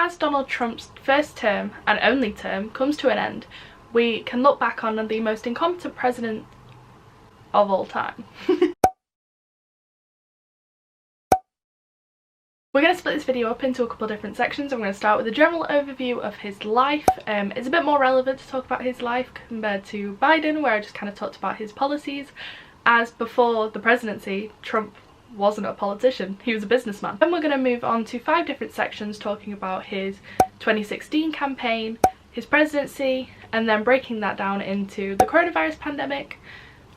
As Donald Trump's first term and only term comes to an end, we can look back on the most incompetent president of all time. We're going to split this video up into a couple of different sections. I'm going to start with a general overview of his life. It's a bit more relevant to talk about his life compared to Biden, where I just kind of talked about his policies, as before the presidency, Trump wasn't a politician, he was a businessman. Then we're going to move on to 5 different sections talking about his 2016 campaign, his presidency, and then breaking that down into the coronavirus pandemic,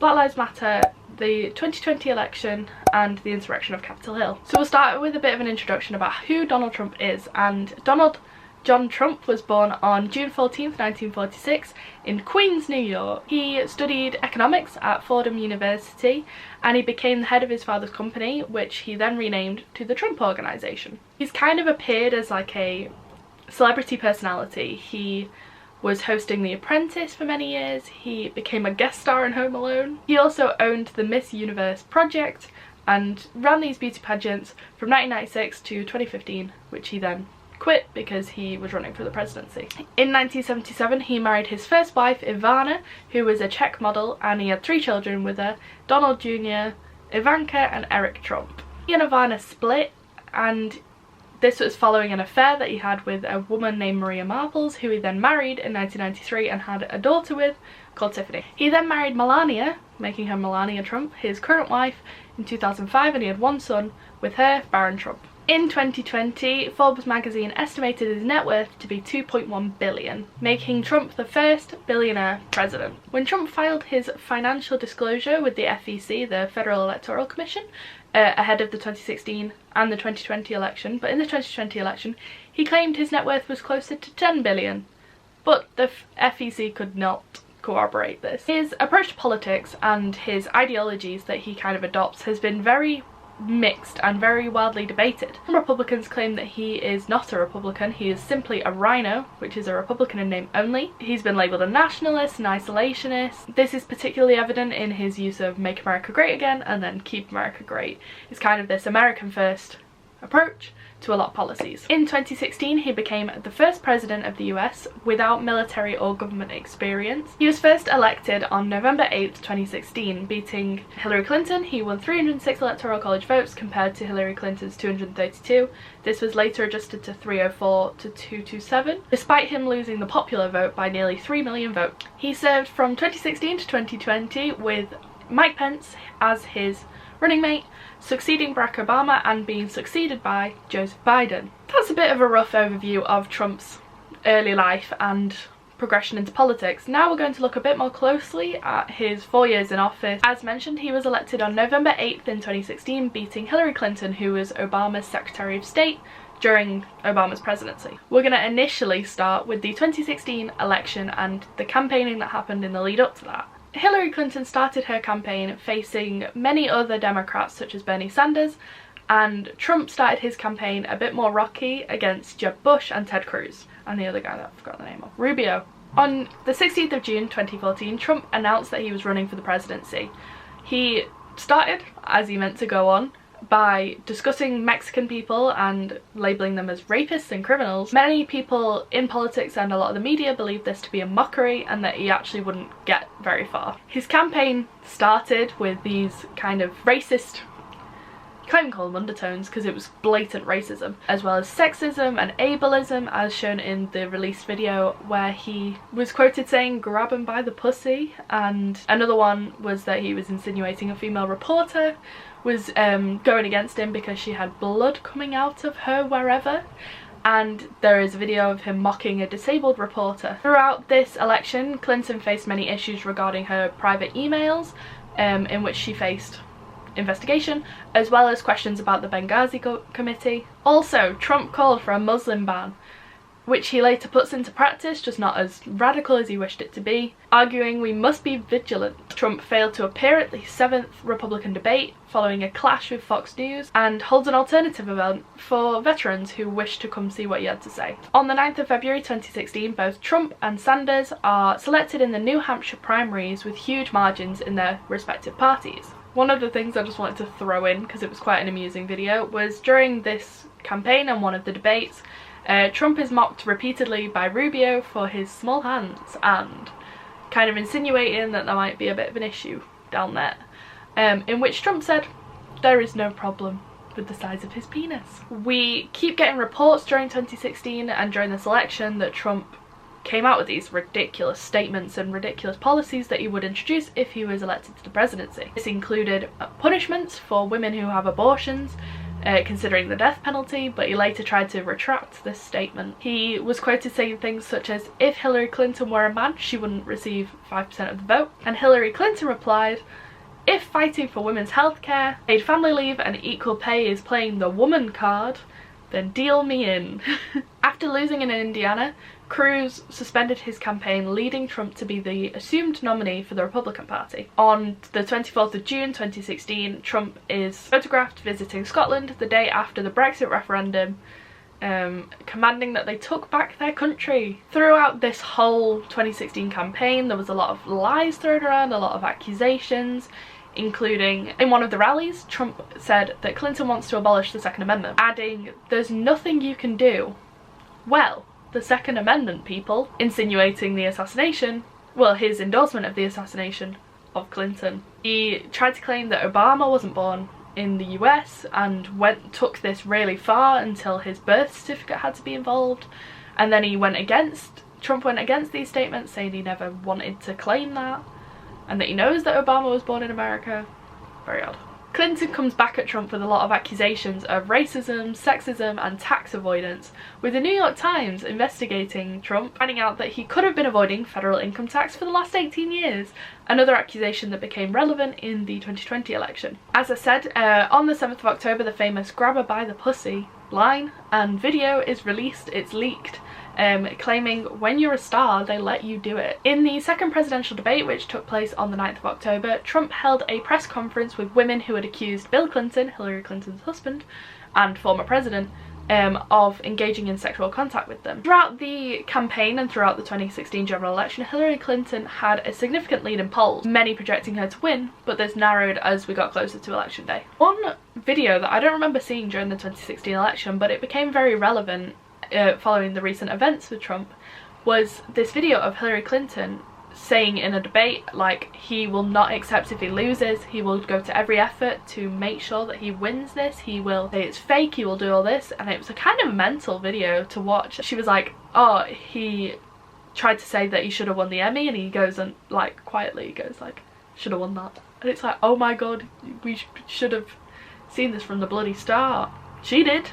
Black Lives Matter, the 2020 election, and the insurrection of Capitol Hill. So we'll start with a bit of an introduction about who Donald Trump is. And Donald John Trump was born on June 14th, 1946 in Queens, New York. He studied economics at Fordham University and he became the head of his father's company, which he then renamed to the Trump Organization. He's kind of appeared as like a celebrity personality. He was hosting The Apprentice for many years. He became a guest star in Home Alone. He also owned the Miss Universe project and ran these beauty pageants from 1996 to 2015, which he then quit because he was running for the presidency. In 1977 he married his first wife Ivana, who was a Czech model, and he had 3 children with her, Donald Jr., Ivanka and Eric Trump. He and Ivana split, and this was following an affair that he had with a woman named Maria Marples, who he then married in 1993 and had a daughter with called Tiffany. He then married Melania, making her Melania Trump, his current wife, in 2005, and he had 1 son with her, Barron Trump. In 2020, Forbes magazine estimated his net worth to be $2.1 billion, making Trump the first billionaire president. When Trump filed his financial disclosure with the FEC, the Federal Electoral Commission, ahead of the 2016 and the 2020 election, but in the 2020 election he claimed his net worth was closer to $10 billion, but the FEC could not corroborate this. His approach to politics and his ideologies that he kind of adopts has been very mixed and very wildly debated. Some Republicans claim that he is not a Republican, he is simply a rhino, which is a Republican in name only. He's been labelled a nationalist, an isolationist. This is particularly evident in his use of Make America Great Again and then Keep America Great. It's kind of this American first approach to a lot of policies. In 2016 he became the first president of the US without military or government experience. He was first elected on November 8th, 2016, beating Hillary Clinton. He won 306 electoral college votes compared to Hillary Clinton's 232. This was later adjusted to 304 to 227, despite him losing the popular vote by nearly 3 million votes. He served from 2016 to 2020 with Mike Pence as his running mate, succeeding Barack Obama and being succeeded by Joseph Biden. That's a bit of a rough overview of Trump's early life and progression into politics. Now we're going to look a bit more closely at his 4 years in office. As mentioned, he was elected on November 8th in 2016, beating Hillary Clinton, who was Obama's Secretary of State during Obama's presidency. We're going to initially start with the 2016 election and the campaigning that happened in the lead up to that. Hillary Clinton started her campaign facing many other Democrats such as Bernie Sanders, and Trump started his campaign a bit more rocky against Jeb Bush and Ted Cruz and the other guy that I forgot the name of, Rubio. On the 16th of June 2014, Trump announced that he was running for the presidency. He started, as he meant to go on, by discussing Mexican people and labelling them as rapists and criminals. Many people in politics and a lot of the media believed this to be a mockery and that he actually wouldn't get very far. His campaign started with these kind of racist, you can't even call them undertones because it was blatant racism, as well as sexism and ableism, as shown in the released video where he was quoted saying "grab him by the pussy," and another one was that he was insinuating a female reporter was going against him because she had blood coming out of her wherever, and there is a video of him mocking a disabled reporter. Throughout this election, Clinton faced many issues regarding her private emails, in which she faced investigation, as well as questions about the Benghazi committee. Also, Trump called for a Muslim ban, which he later puts into practice, just not as radical as he wished it to be, arguing we must be vigilant. Trump failed to appear at the 7th Republican debate following a clash with Fox News, and holds an alternative event for veterans who wish to come see what he had to say. On the 9th of February 2016, both Trump and Sanders are selected in the New Hampshire primaries with huge margins in their respective parties. One of the things I just wanted to throw in, because it was quite an amusing video, was during this campaign and one of the debates, Trump is mocked repeatedly by Rubio for his small hands and kind of insinuating that there might be a bit of an issue down there, in which Trump said there is no problem with the size of his penis. We keep getting reports during 2016 and during this election that Trump came out with these ridiculous statements and ridiculous policies that he would introduce if he was elected to the presidency. This included punishments for women who have abortions, considering the death penalty, but he later tried to retract this statement. He was quoted saying things such as, if Hillary Clinton were a man, she wouldn't receive 5% of the vote. And Hillary Clinton replied, if fighting for women's healthcare, paid family leave and equal pay is playing the woman card, then deal me in. After losing in Indiana, Cruz suspended his campaign, leading Trump to be the assumed nominee for the Republican Party. On the 24th of June 2016, Trump is photographed visiting Scotland the day after the Brexit referendum, commanding that they took back their country. Throughout this whole 2016 campaign, there was a lot of lies thrown around, a lot of accusations, including in one of the rallies, Trump said that Clinton wants to abolish the Second Amendment, adding, there's nothing you can do. Well, the Second Amendment, people, insinuating the assassination, well, his endorsement of the assassination of Clinton. He tried to claim that Obama wasn't born in the US and took this really far until his birth certificate had to be involved, and then Trump went against these statements, saying he never wanted to claim that, and that he knows that Obama was born in America. Very odd. Clinton comes back at Trump with a lot of accusations of racism, sexism and tax avoidance, with the New York Times investigating Trump, finding out that he could have been avoiding federal income tax for the last 18 years, another accusation that became relevant in the 2020 election. As I said, on the 7th of October, the famous "grab her by the pussy" line and video is released, it's leaked, claiming when you're a star they let you do it. In the second presidential debate, which took place on the 9th of October, Trump held a press conference with women who had accused Bill Clinton, Hillary Clinton's husband and former president, of engaging in sexual contact with them. Throughout the campaign and throughout the 2016 general election, Hillary Clinton had a significant lead in polls, many projecting her to win, but this narrowed as we got closer to election day. One video that I don't remember seeing during the 2016 election, but it became very relevant following the recent events with Trump, was this video of Hillary Clinton saying in a debate, like, he will not accept if he loses, he will go to every effort to make sure that he wins this, he will say it's fake, he will do all this, and it was a kind of mental video to watch. She was like, oh, he tried to say that he should have won the Emmy, and he goes and, like, quietly goes like, should have won that. And it's like, oh my god, we should have seen this from the bloody start. She did.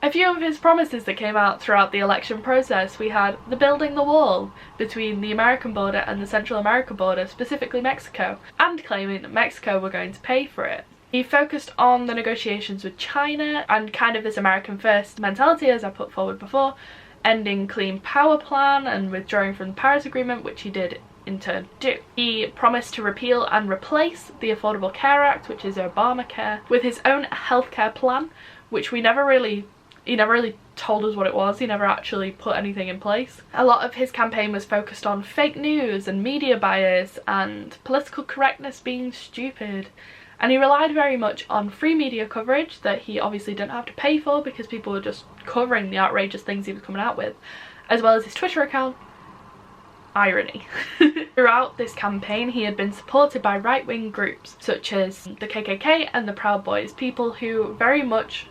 A few of his promises that came out throughout the election process, we had the building the wall between the American border and the Central America border, specifically Mexico, and claiming that Mexico were going to pay for it. He focused on the negotiations with China and kind of this American first mentality, as I put forward before, ending Clean Power Plan and withdrawing from the Paris Agreement, which he did in turn do. He promised to repeal and replace the Affordable Care Act, which is Obamacare, with his own healthcare plan, which he never really told us what it was. He never actually put anything in place. A lot of his campaign was focused on fake news and media bias and political correctness being stupid, and he relied very much on free media coverage that he obviously didn't have to pay for because people were just covering the outrageous things he was coming out with, as well as his Twitter account. Irony. Throughout this campaign, he had been supported by right-wing groups such as the KKK and the Proud Boys, people who very much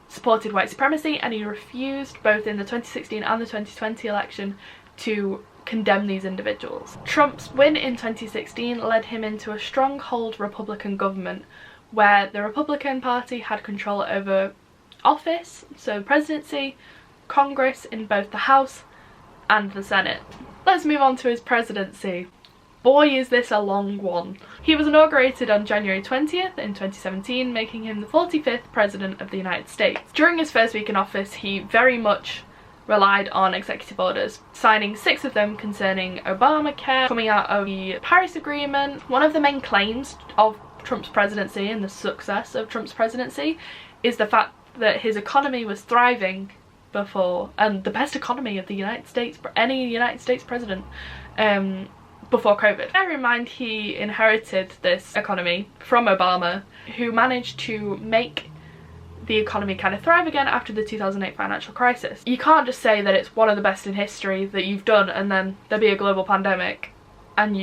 supported white supremacy, and he refused, both in the 2016 and the 2020 election, to condemn these individuals. Trump's win in 2016 led him into a stronghold Republican government where the Republican Party had control over office, so presidency, Congress in both the House and the Senate. Let's move on to his presidency. Boy, is this a long one. He was inaugurated on January 20th in 2017, making him the 45th President of the United States. During his first week in office, he very much relied on executive orders, signing 6 of them concerning Obamacare, coming out of the Paris Agreement. One of the main claims of Trump's presidency and the success of Trump's presidency is the fact that his economy was thriving before, and the best economy of the United States, any United States president, before COVID. Bear in mind, he inherited this economy from Obama, who managed to make the economy kind of thrive again after the 2008 financial crisis. You can't just say that it's one of the best in history that you've done and then there be a global pandemic and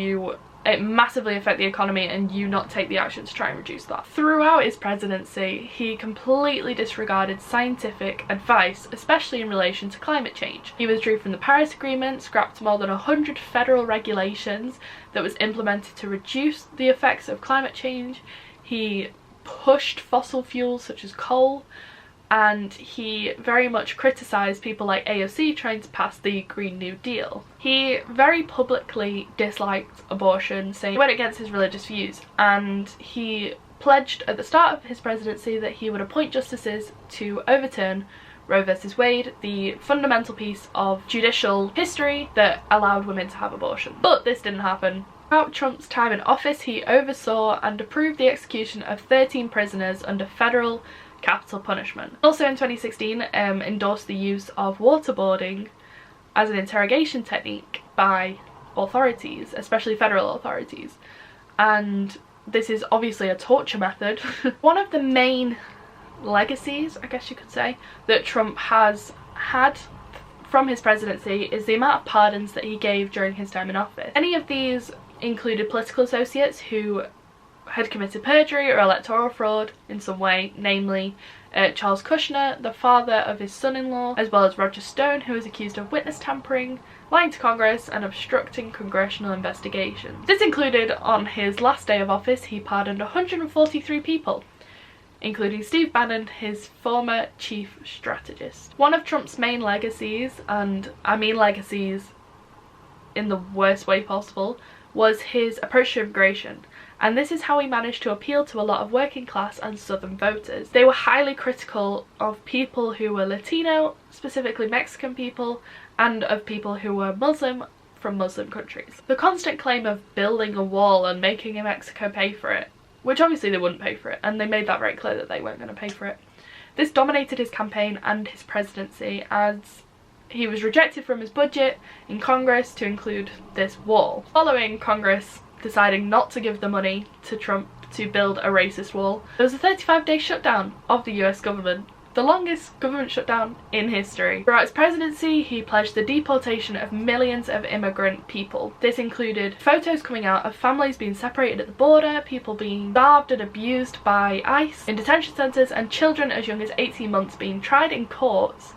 it massively affect the economy and you not take the action to try and reduce that. Throughout his presidency, he completely disregarded scientific advice, especially in relation to climate change. He withdrew from the Paris Agreement, scrapped more than 100 federal regulations that was implemented to reduce the effects of climate change. He pushed fossil fuels such as coal, and he very much criticised people like AOC trying to pass the Green New Deal. He very publicly disliked abortion, saying he went against his religious views, and he pledged at the start of his presidency that he would appoint justices to overturn Roe vs. Wade, the fundamental piece of judicial history that allowed women to have abortion. But this didn't happen. Throughout Trump's time in office, he oversaw and approved the execution of 13 prisoners under federal capital punishment. Also in 2016 endorsed the use of waterboarding as an interrogation technique by authorities, especially federal authorities, and this is obviously a torture method. One of the main legacies, I guess you could say, that Trump has had from his presidency is the amount of pardons that he gave during his time in office. Any of these included political associates who had committed perjury or electoral fraud in some way, namely Charles Kushner, the father of his son-in-law, as well as Roger Stone, who was accused of witness tampering, lying to Congress and obstructing congressional investigations. This included, on his last day of office, he pardoned 143 people, including Steve Bannon, his former chief strategist. One of Trump's main legacies, and I mean legacies in the worst way possible, was his approach to immigration. And this is how he managed to appeal to a lot of working class and southern voters. They were highly critical of people who were Latino, specifically Mexican people, and of people who were Muslim from Muslim countries. The constant claim of building a wall and making Mexico pay for it, which obviously they wouldn't pay for it, and they made that very clear that they weren't going to pay for it. This dominated his campaign and his presidency, as he was rejected from his budget in Congress to include this wall. Following Congress deciding not to give the money to Trump to build a racist wall, there was a 35-day shutdown of the US government, the longest government shutdown in history. Throughout his presidency, he pledged the deportation of millions of immigrant people. This included photos coming out of families being separated at the border, people being starved and abused by ICE in detention centres, and children as young as 18 months being tried in courts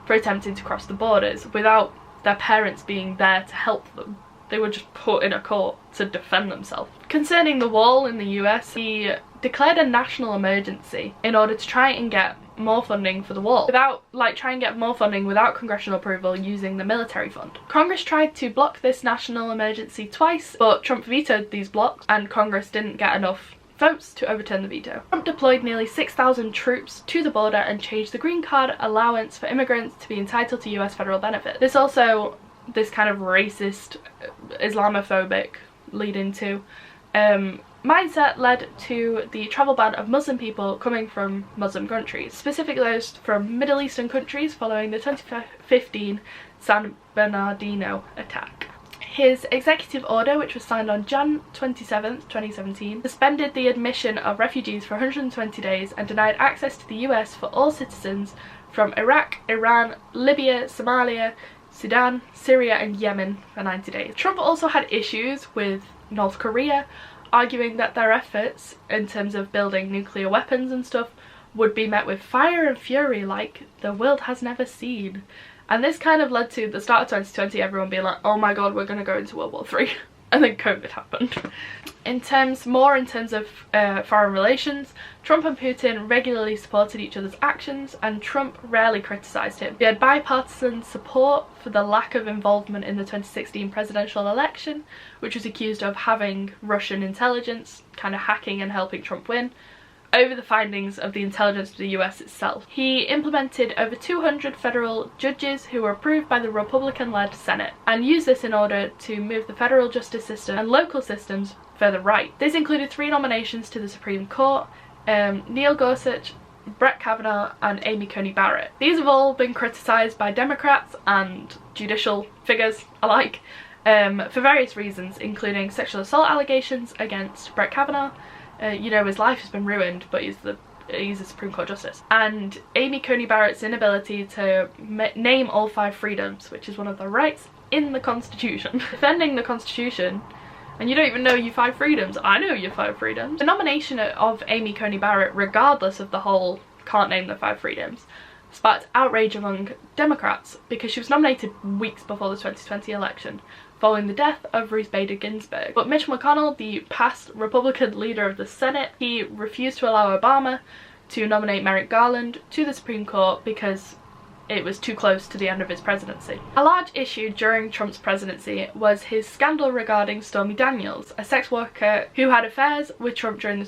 for attempting to cross the borders without their parents being there to help them. They were just put in a court to defend themselves. Concerning the wall in the US, he declared a national emergency in order to try and get more funding for the wall, without congressional approval using the military fund. Congress tried to block this national emergency twice, but Trump vetoed these blocks and Congress didn't get enough votes to overturn the veto. Trump deployed nearly 6,000 troops to the border and changed the green card allowance for immigrants to be entitled to US federal benefits. This kind of racist, Islamophobic leading to mindset led to the travel ban of Muslim people coming from Muslim countries, specifically those from Middle Eastern countries following the 2015 San Bernardino attack. His executive order, which was signed on Jan 27th, 2017, suspended the admission of refugees for 120 days and denied access to the US for all citizens from Iraq, Iran, Libya, Somalia, Sudan, Syria and Yemen for 90 days. Trump also had issues with North Korea, arguing that their efforts in terms of building nuclear weapons and stuff would be met with fire and fury like the world has never seen. And this kind of led to the start of 2020 everyone being like, oh my god, we're going to go into World War III. And then COVID happened. In terms of foreign relations, Trump and Putin regularly supported each other's actions and Trump rarely criticised him. He had bipartisan support for the lack of involvement in the 2016 presidential election, which was accused of having Russian intelligence kind of hacking and helping Trump win, over the findings of the intelligence of the US itself. He implemented over 200 federal judges who were approved by the Republican-led Senate and used this in order to move the federal justice system and local systems further right. This included 3 nominations to the Supreme Court, Neil Gorsuch, Brett Kavanaugh and Amy Coney Barrett. These have all been criticised by Democrats and judicial figures alike for various reasons, including sexual assault allegations against Brett Kavanaugh. You know, his life has been ruined, but he's the he's a Supreme Court justice, and Amy Coney Barrett's inability to name all 5 freedoms, which is one of the rights in the Constitution. Defending the Constitution, and you don't even know your 5 freedoms. I know your 5 freedoms. The nomination of Amy Coney Barrett, regardless of the whole can't name the 5 freedoms, sparked outrage among Democrats because she was nominated weeks before the 2020 election, following the death of Ruth Bader Ginsburg. But Mitch McConnell, the past Republican leader of the Senate, he refused to allow Obama to nominate Merrick Garland to the Supreme Court because it was too close to the end of his presidency. A large issue during Trump's presidency was his scandal regarding Stormy Daniels, a sex worker who had affairs with Trump during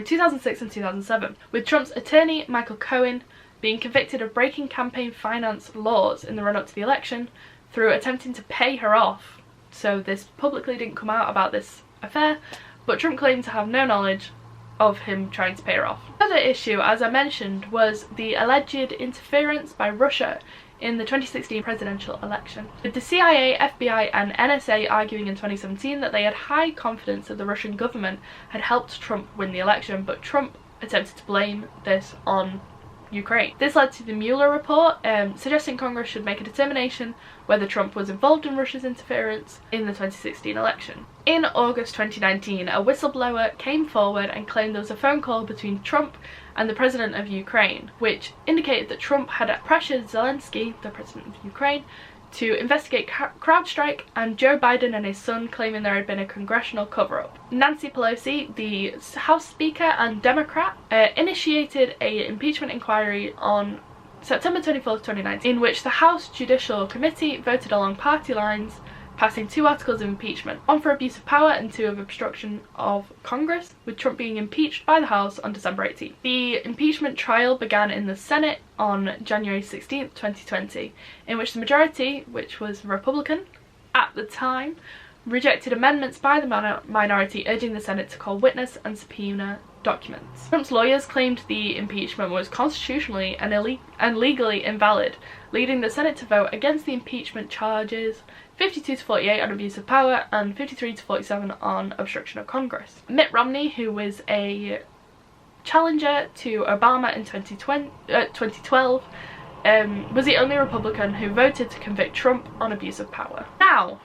2006 and 2007, with Trump's attorney Michael Cohen being convicted of breaking campaign finance laws in the run-up to the election through attempting to pay her off. So this publicly didn't come out about this affair, but Trump claimed to have no knowledge of him trying to pay her off. Another issue, as I mentioned, was the alleged interference by Russia in the 2016 presidential election, with the CIA, FBI and NSA arguing in 2017 that they had high confidence that the Russian government had helped Trump win the election, but Trump attempted to blame this on Ukraine. This led to the Mueller report, suggesting Congress should make a determination whether Trump was involved in Russia's interference in the 2016 election. In August 2019, a whistleblower came forward and claimed there was a phone call between Trump and the president of Ukraine, which indicated that Trump had pressured Zelensky, the president of Ukraine, to investigate CrowdStrike, and Joe Biden and his son claiming there had been a congressional cover-up. Nancy Pelosi, the House Speaker and Democrat, initiated an impeachment inquiry on September 24th, 2019, in which the House Judicial Committee voted along party lines, passing 2 articles of impeachment, 1 for abuse of power and 2 of obstruction of Congress, with Trump being impeached by the House on December 18th. The impeachment trial began in the Senate on January 16th, 2020, in which the majority, which was Republican at the time, rejected amendments by the minority urging the Senate to call witness and subpoena documents. Trump's lawyers claimed the impeachment was constitutionally and legally invalid, leading the Senate to vote against the impeachment charges, 52 to 48 on abuse of power and 53 to 47 on obstruction of Congress. Mitt Romney, who was a challenger to Obama in 2012, was the only Republican who voted to convict Trump on abuse of power. Now,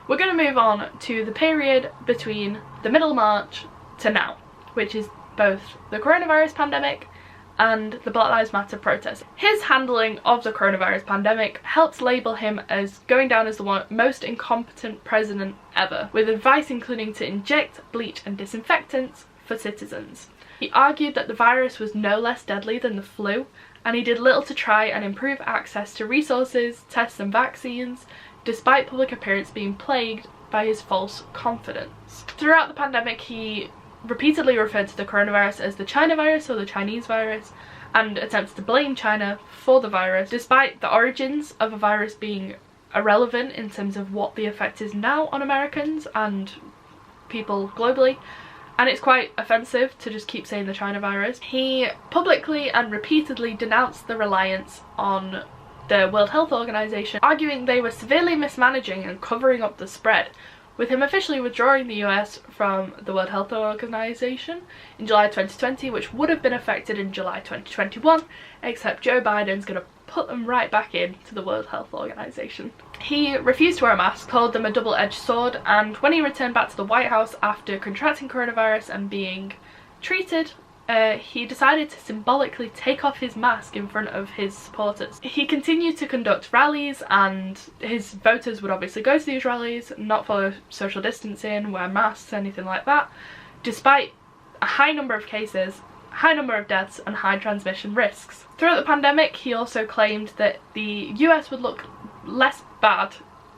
we're going to move on to the period between the middle of March to now, which is both the coronavirus pandemic and the Black Lives Matter protests. His handling of the coronavirus pandemic helps label him as going down as the most incompetent president ever, with advice including to inject bleach and disinfectants for citizens. He argued that the virus was no less deadly than the flu, and he did little to try and improve access to resources, tests and vaccines, despite public appearance being plagued by his false confidence. Throughout the pandemic, he repeatedly referred to the coronavirus as the China virus or the Chinese virus, and attempted to blame China for the virus, despite the origins of a virus being irrelevant in terms of what the effect is now on Americans and people globally. And it's quite offensive to just keep saying the China virus. He publicly and repeatedly denounced the reliance on the World Health Organization, arguing they were severely mismanaging and covering up the spread, with him officially withdrawing the US from the World Health Organization in July 2020, which would have been effected in July 2021, except Joe Biden's going to put them right back in to the World Health Organization. He refused to wear a mask, called them a double-edged sword, and when he returned back to the White House after contracting coronavirus and being treated, he decided to symbolically take off his mask in front of his supporters. He continued to conduct rallies, and his voters would obviously go to these rallies, not follow social distancing, wear masks, anything like that, despite a high number of cases, high number of deaths and high transmission risks. Throughout the pandemic, he also claimed that the US would look less bad,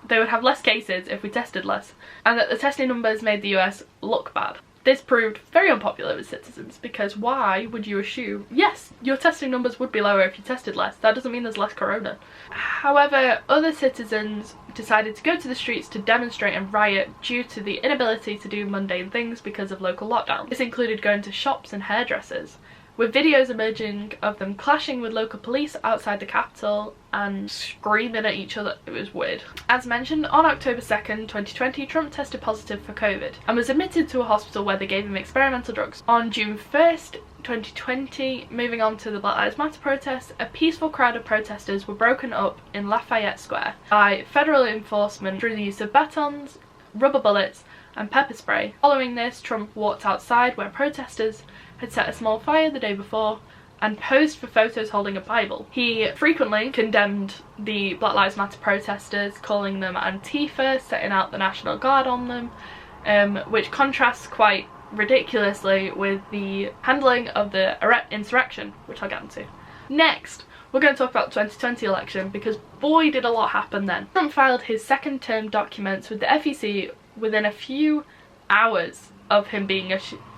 they would have less cases if we tested less, and that the testing numbers made the US look bad. This proved very unpopular with citizens, because why would you assume, yes, your testing numbers would be lower if you tested less, that doesn't mean there's less corona. However, other citizens decided to go to the streets to demonstrate and riot due to the inability to do mundane things because of local lockdown. This included going to shops and hairdressers, with videos emerging of them clashing with local police outside the Capitol and screaming at each other. It was weird. As mentioned, on October 2nd, 2020, Trump tested positive for COVID and was admitted to a hospital where they gave him experimental drugs. On June 1st, 2020, moving on to the Black Lives Matter protests, a peaceful crowd of protesters were broken up in Lafayette Square by federal enforcement through the use of batons, rubber bullets and pepper spray. Following this, Trump walked outside where protesters had set a small fire the day before and posed for photos holding a Bible. He frequently condemned the Black Lives Matter protesters, calling them Antifa, setting out the National Guard on them, which contrasts quite ridiculously with the handling of the insurrection, which I'll get into. Next, we're going to talk about the 2020 election, because boy did a lot happen then. Trump filed his second term documents with the FEC within a few hours of him being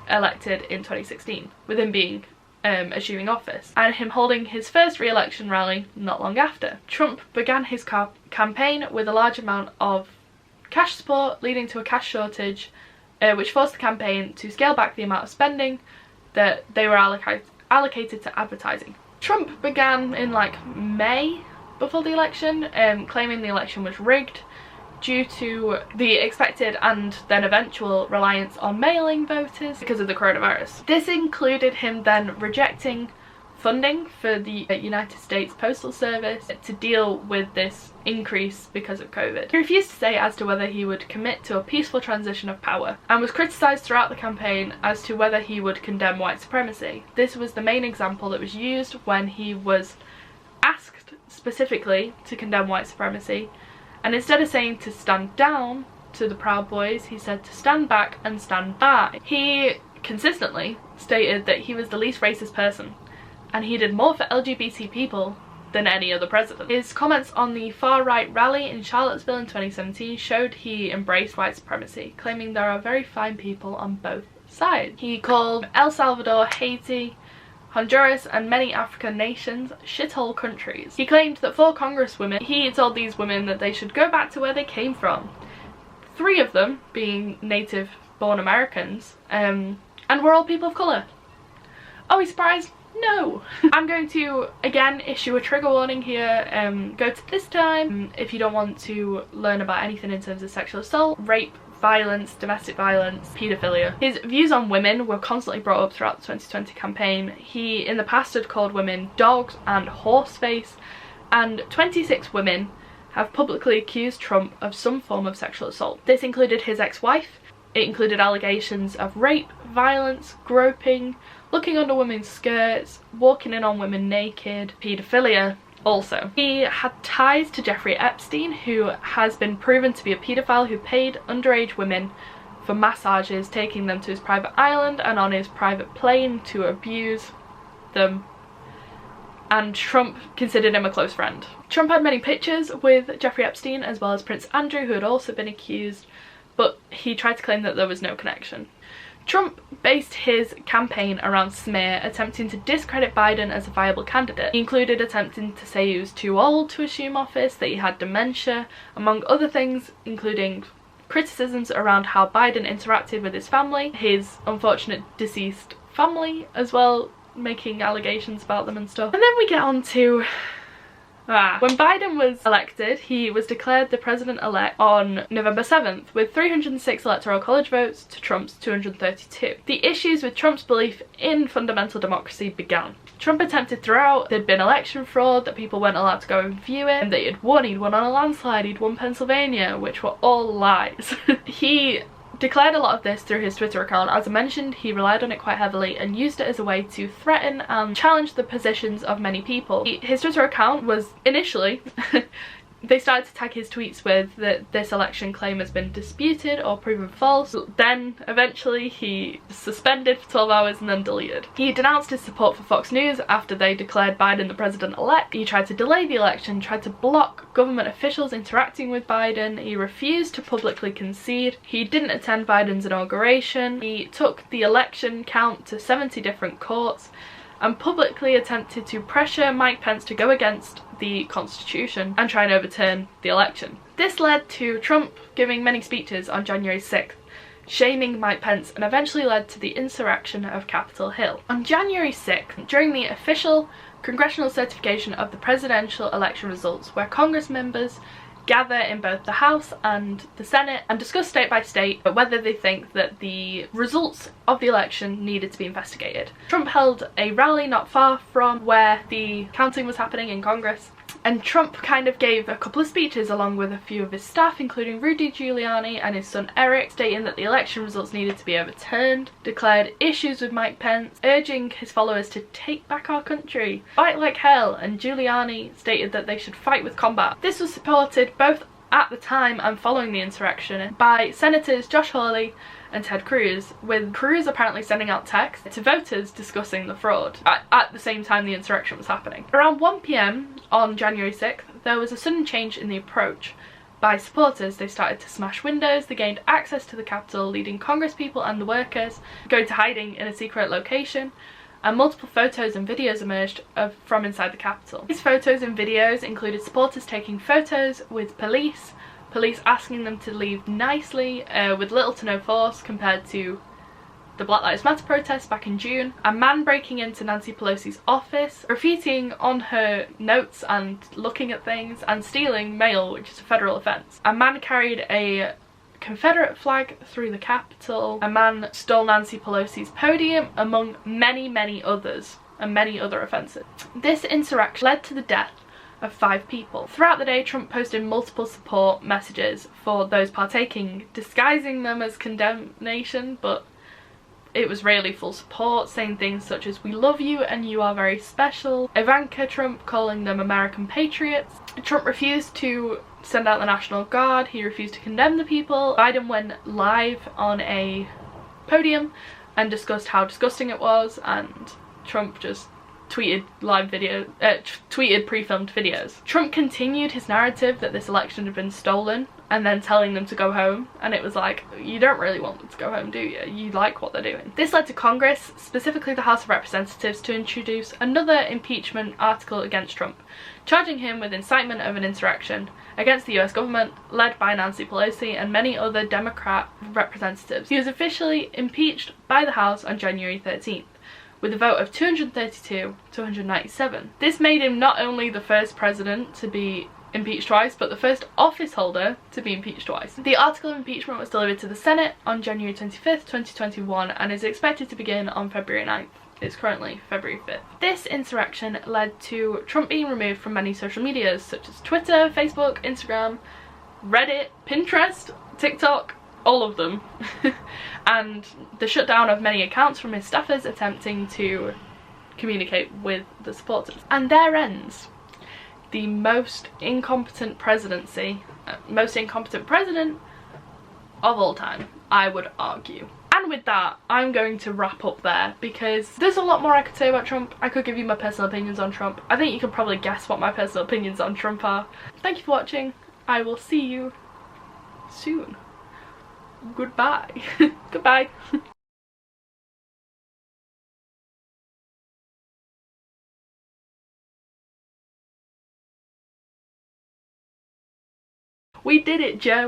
elected in 2016, with him being assuming office, and him holding his first re-election rally not long after. Trump began his campaign with a large amount of cash support, leading to a cash shortage, which forced the campaign to scale back the amount of spending that they were allocated to advertising. Trump began in like May before the election, claiming the election was rigged due to the expected and then eventual reliance on mailing voters because of the coronavirus. This included him then rejecting funding for the United States Postal Service to deal with this increase because of COVID. He refused to say as to whether he would commit to a peaceful transition of power, and was criticised throughout the campaign as to whether he would condemn white supremacy. This was the main example that was used when he was asked specifically to condemn white supremacy, and instead of saying to stand down to the Proud Boys, he said to stand back and stand by. He consistently stated that he was the least racist person, and he did more for LGBT people than any other president. His comments on the far-right rally in Charlottesville in 2017 showed he embraced white supremacy, claiming there are very fine people on both sides. He called El Salvador, Haiti, Honduras and many African nations shithole countries. He claimed that 4 congresswomen, he told these women that they should go back to where they came from, 3 of them being native born Americans, and were all people of colour. Are we surprised? No! I'm going to again issue a trigger warning here. Go to this time if you don't want to learn about anything in terms of sexual assault, rape, violence, domestic violence, paedophilia. His views on women were constantly brought up throughout the 2020 campaign. He in the past had called women dogs and horseface, and 26 women have publicly accused Trump of some form of sexual assault. This included his ex-wife. It included allegations of rape, violence, groping, looking under women's skirts, walking in on women naked, paedophilia also. He had ties to Jeffrey Epstein, who has been proven to be a paedophile who paid underage women for massages, taking them to his private island and on his private plane to abuse them, and Trump considered him a close friend. Trump had many pictures with Jeffrey Epstein as well as Prince Andrew, who had also been accused, but he tried to claim that there was no connection. Trump based his campaign around smear, attempting to discredit Biden as a viable candidate. He included attempting to say he was too old to assume office, that he had dementia, among other things, including criticisms around how Biden interacted with his family, his unfortunate deceased family as well, making allegations about them and stuff. And then we get on to when Biden was elected, he was declared the president-elect on November 7th with 306 electoral college votes to Trump's 232. The issues with Trump's belief in fundamental democracy began. Trump attempted throughout there'd been election fraud, that people weren't allowed to go and view it, and that he'd won on a landslide, he'd won Pennsylvania, which were all lies. He declared a lot of this through his Twitter account. As I mentioned, he relied on it quite heavily and used it as a way to threaten and challenge the positions of many people. His Twitter account was initially they started to tag his tweets with that this election claim has been disputed or proven false. Then eventually he suspended for 12 hours and then deleted. He denounced his support for Fox News after they declared Biden the president-elect. He tried to delay the election, tried to block government officials interacting with Biden. He refused to publicly concede. He didn't attend Biden's inauguration. He took the election count to 70 different courts and publicly attempted to pressure Mike Pence to go against the Constitution and try and overturn the election. This led to Trump giving many speeches on January 6th, shaming Mike Pence, and eventually led to the insurrection of Capitol Hill. On January 6th, during the official congressional certification of the presidential election results, where Congress members gather in both the House and the Senate and discuss state by state whether they think that the results of the election needed to be investigated. Trump held a rally not far from where the counting was happening in Congress, and Trump kind of gave a couple of speeches along with a few of his staff, including Rudy Giuliani and his son Eric, stating that the election results needed to be overturned, declared issues with Mike Pence, urging his followers to take back our country, fight like hell, and Giuliani stated that they should fight with combat. This was supported both at the time and following the insurrection by Senators Josh Hawley and Ted Cruz, with Cruz apparently sending out texts to voters discussing the fraud at the same time the insurrection was happening. Around 1 p.m. on January 6th, there was a sudden change in the approach by supporters. They started to smash windows, they gained access to the Capitol, leading congresspeople and the workers going to hiding in a secret location, and multiple photos and videos emerged from inside the Capitol. These photos and videos included supporters taking photos with police asking them to leave nicely, with little to no force compared to the Black Lives Matter protests back in June. A man breaking into Nancy Pelosi's office, graffitiing on her notes and looking at things, and stealing mail, which is a federal offence. A man carried a Confederate flag through the Capitol. A man stole Nancy Pelosi's podium, among many others, and many other offences. This insurrection led to the death of 5 people. Throughout the day, Trump posted multiple support messages for those partaking, disguising them as condemnation, but it was really full support, saying things such as "we love you and you are very special." Ivanka Trump calling them American patriots. Trump refused to send out the National Guard, he refused to condemn the people. Biden went live on a podium and discussed how disgusting it was, and Trump just tweeted tweeted pre-filmed videos. Trump continued his narrative that this election had been stolen, and then telling them to go home, and it was like, you don't really want them to go home, do you? You like what they're doing. This led to Congress, specifically the House of Representatives, to introduce another impeachment article against Trump, charging him with incitement of an insurrection against the US government led by Nancy Pelosi and many other Democrat representatives. He was officially impeached by the House on January 13th. With a vote of 232 to 197. This made him not only the first president to be impeached twice, but the first office holder to be impeached twice. The article of impeachment was delivered to the Senate on January 25th, 2021, and is expected to begin on February 9th. It's currently February 5th. This insurrection led to Trump being removed from many social medias such as Twitter, Facebook, Instagram, Reddit, Pinterest, TikTok, all of them, and the shutdown of many accounts from his staffers attempting to communicate with the supporters. And there ends the most incompetent presidency, most incompetent president of all time, I would argue. And with that, I'm going to wrap up there, because there's a lot more I could say about Trump. I could give you my personal opinions on Trump. I think you can probably guess what my personal opinions on Trump are. Thank you for watching. I will see you soon. Goodbye. Goodbye. We did it, Joe.